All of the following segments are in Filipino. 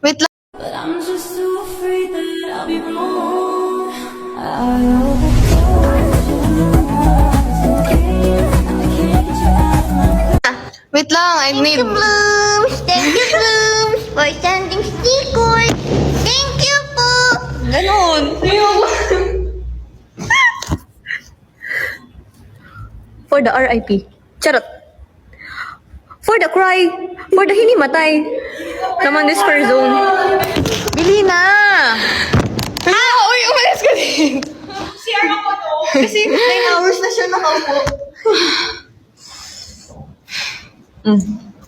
Wait lang. But I'm just too afraid that I'll be wrong. I overdose on your lies again. I can't get you out of my Wait lang, I need... Blooms! Thank you, Blooms! For sending stickers! Thank you po! Ganon. For the RIP. Charot. For the cry. For the hinimatay. Naman this per zone. Bili na! Uy, umalis ka din! Share ako to. Kasi 9 hours na siya nakaupo.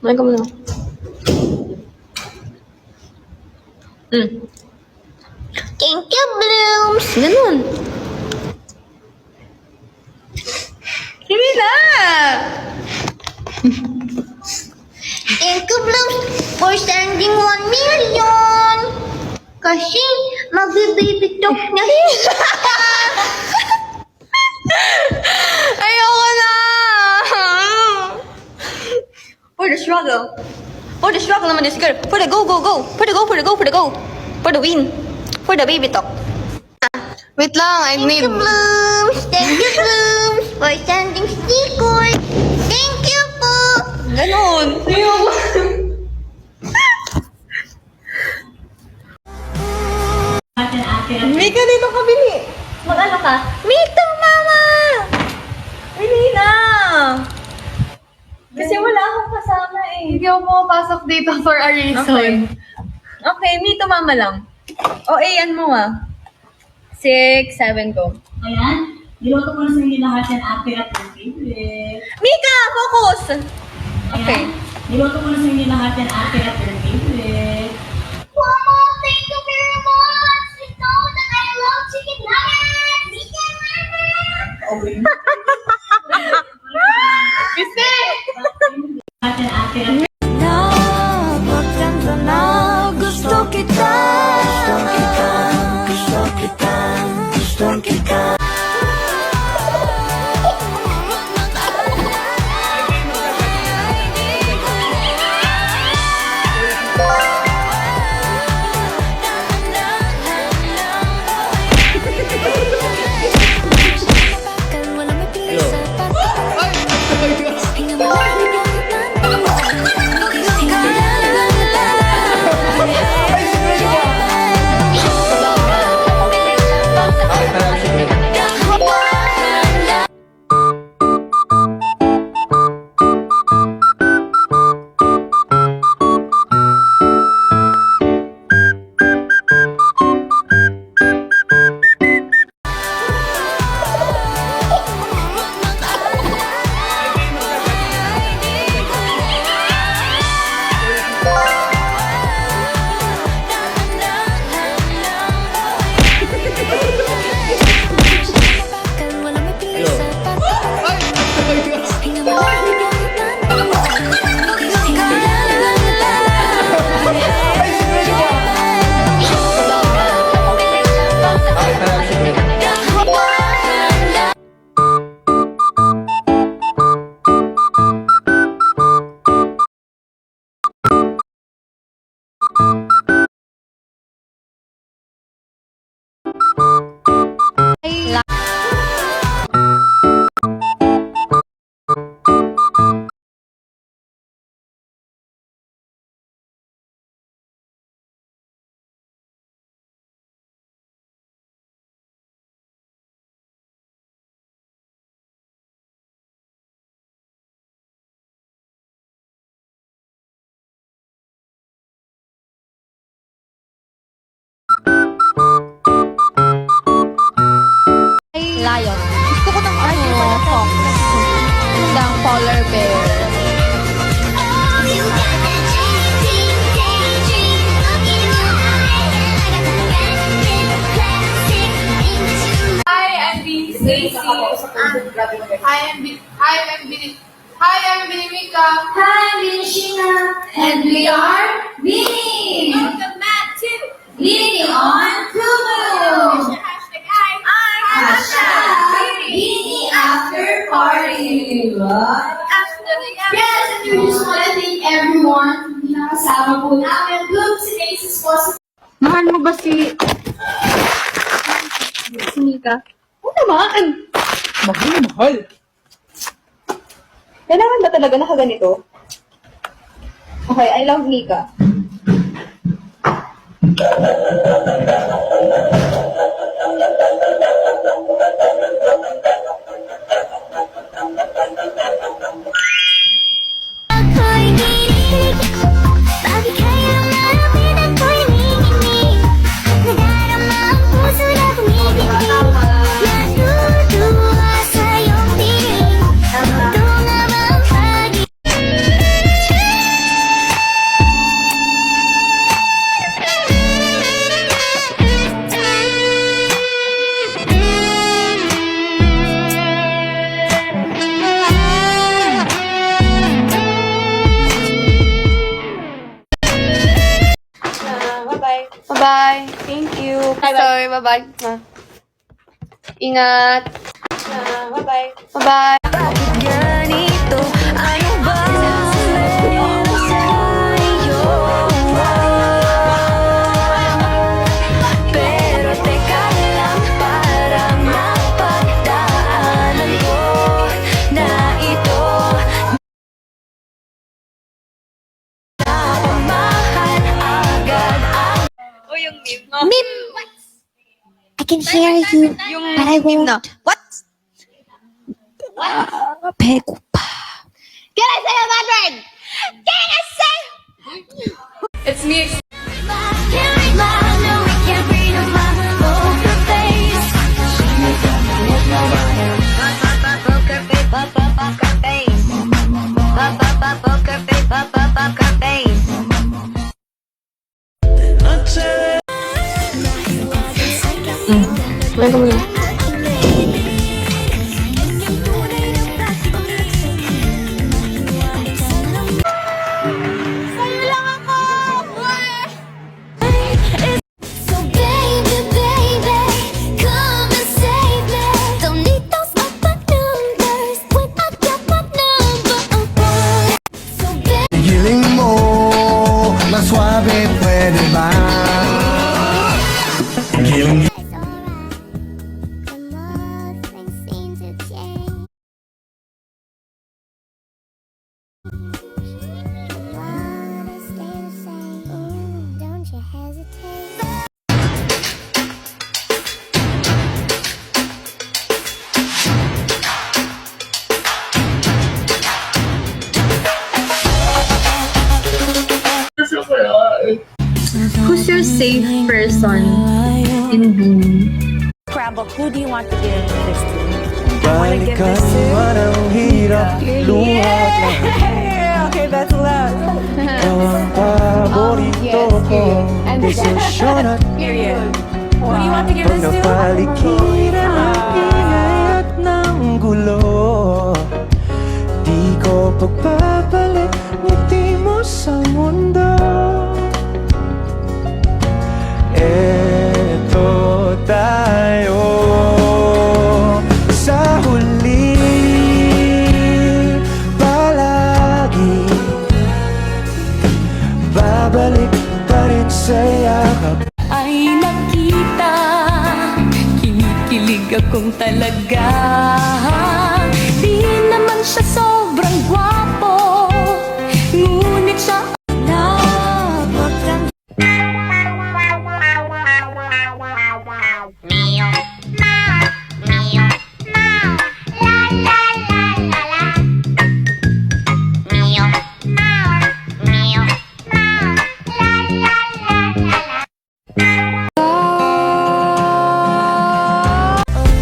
Main ka muna. Thank you, Blooms! Ganon. Bili na! Thank you, Blooms, for sending 1 million! Kasi magbe-baby talk na siya. Ayoko na! For the struggle. For the struggle naman this girl. For the go, go, go. For the go, for the go, for the go. For the win. For the baby talk. Wait lang, I Thank need... you, Blooms! Thank you, Blooms, for sending stickers! Thank you po! Ganon. Ayoko. Mika, dito ka, bili. Mag-ano ka? Mito, mama! Bili na! Kasi wala akong kasama eh. Hindi ako pumapasok dito for a reason. Okay, Mito, mama lang. O, ayan mo ah. 6, 7, go. Ayan, niluto ko na sa inyo lahat yan after at your favorite. Mika, focus! Okay. Ayan, niluto ko na sa inyo lahat yan after at your favorite. Mama, thank you very much! You know that I love chicken nuggets! Chicken nuggets! Kasi! Lahat yan after at Napagtanto na gusto kita. Lion. Gusto ko ng fox. Ng polar bear. Hi, I'm Bini Stacy. Hi, I'm Bini Mika. Hi, Bini Sheena. And we are Bini. Welcome back to Bini on Hulu. Hashtag Bini After Party. Yes, and we just want to thank everyone na kasama po namin. Blooms and Aces Mahal mo ba si Mika? Oo naman. Mahal na mahal. Kailangan ba talaga nakaganito? Okay, I love Mika. ako'y gilig. Bakit kaya marami na ako'y nanginginig? Nadarama ang puso na tumitindig. Natutuwa sa iyong piling. Ito nga ba ang pag-ibig? Bye-bye. Bye-bye. Thank you. Sorry, bye-bye. Ingat. Bye-bye. Bye-bye. Ganito, ano ba meron sa'yo? Pero teka lang, parang napagdaanan ko na ito. Napamahal agad ang Mim! I can hear you, but I won't. What? 배고파. Can I say a bad word? Can I say? It's me. Can't read my no, we can't read on my poker face. Poker face, poker face. Poker face, poker face. Wala mo na. So baby, baby, come and save me. Don't need those other numbers when I got my number one. So baby. Giling mo, mas suave pwede ba? Giling Don't you hesitate. Who's your safe person in Beanie? Scrabble, who do you want to give this to? balikan man ang hirap, luhat lang. Okay, that's love. Ikaw ang paborito ko, desisyon at Period. Who do you want to give pag this to? napaligiran ng ingay at ng gulo, di ko pagbabalik ngiti mo sa mundo. Eto tayo sa huli, palagi babalik pa rin sa yakap. Ay nakita, kinikilig akong talaga. Di naman siya sobrang gwapo, ngunit siya napakang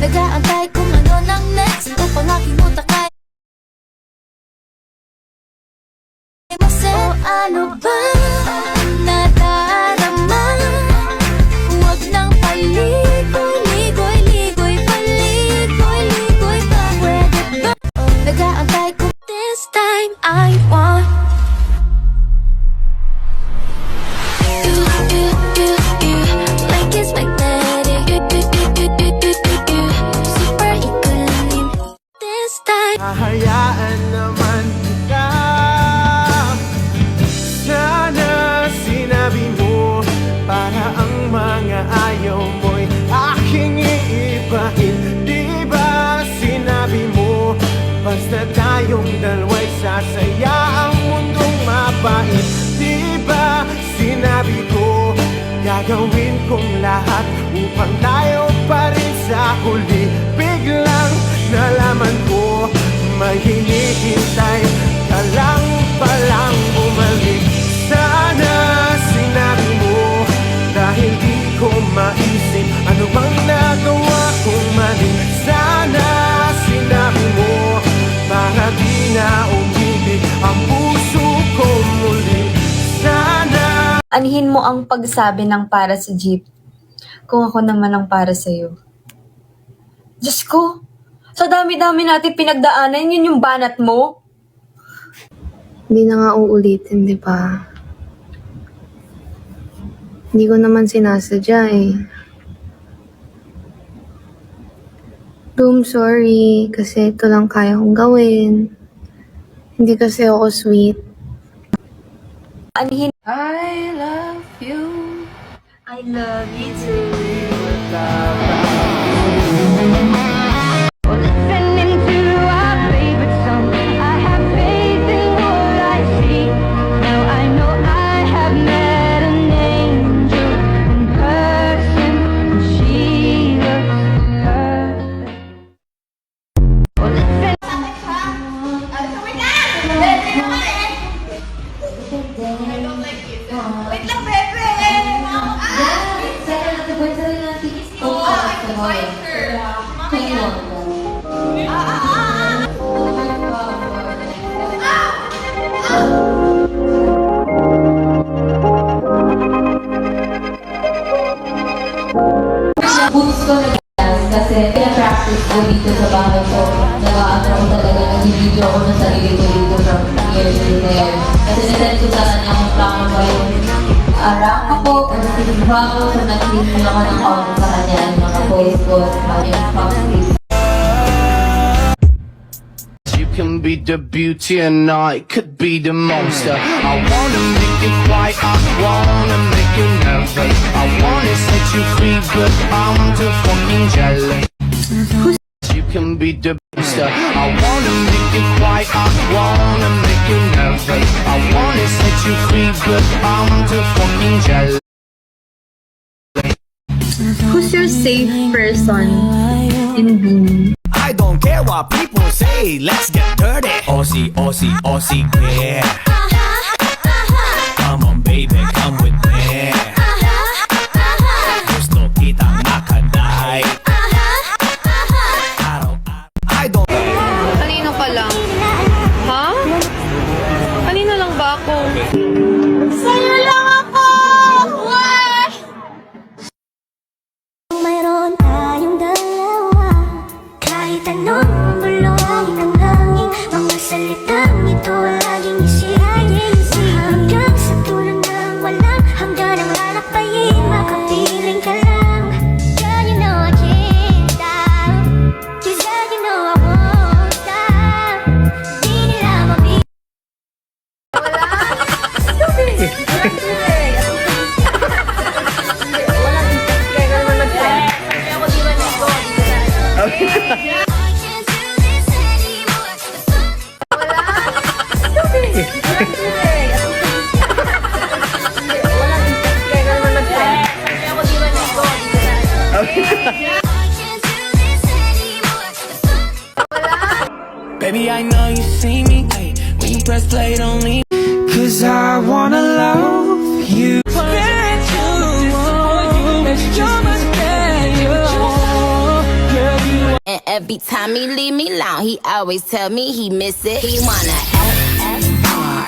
nag-aantay kung ano nang Gagawin kong lahat upang tayo pa rin sa huli. Biglang nalaman ko may hinihintay ka lang palang bumalik. Sana sinabi mo dahil di ko maisip ano bang nagawa kong mali. Sana sinabi mo para di na umibig ang puso ko muli. Sana Anhin mo ang pagsabi ng para sa jeep kung ako naman ang para sa'yo. Diyos ko, sa dami-dami natin pinagdaanan, yun yung banat mo? Hindi na nga uulitin, di ba? Hindi ko naman sinasadya eh. Doom, sorry. Kasi ito lang kaya kong gawin. Hindi kasi ako sweet. Anhin, I love you. I love you too. Wait lang, bebe! Boots ko na kasi pina-practice ko dito sa bahay ko. Nag-aano ko talaga, nag-video ko ng sarili ko dito from here to there. Kasi nasend ko sa kanya kung plano ko yung rank ako, kasi sinigwa ko, so nag-email ako ng comment sa kanya, yung mga post ko, yung pop-please. you can be the beauty and I could be the monster. I wanna make you quiet, I wanna make you nervous. I wanna set you free, but I'm too fucking jealous. You can be the monster. I wanna make you quiet, I wanna make you nervous. I wanna set you free, but I'm too fucking jealous. Who's your safe person in Beanie? I don't care what people say, let's get dirty. Aussie, Aussie, Aussie, yeah. Come on baby, come with me. Gusto kitang makaday. I don't Kanino ka lang? Ha? Kanino lang ba ako? Sa'yo lang ako! Why? Mayroon tayong dalawa. Kahit anong bulong ng hangin, mga salitang ito laging isipin. Hanggang sa dulo ng walang hanggan ang lalakbayin, makapiling ka lang. Girl, you know I can't stop. You said you know I won't stop. Di nila mabigyan. I can't do this anymore. I can't do this anymore. Baby, I know you see me, ay, when you press play, don't leave. 'Cause I wanna love you. And every time he leave me alone, he always tell me he miss it. He wanna F-F-R-E-A-K-F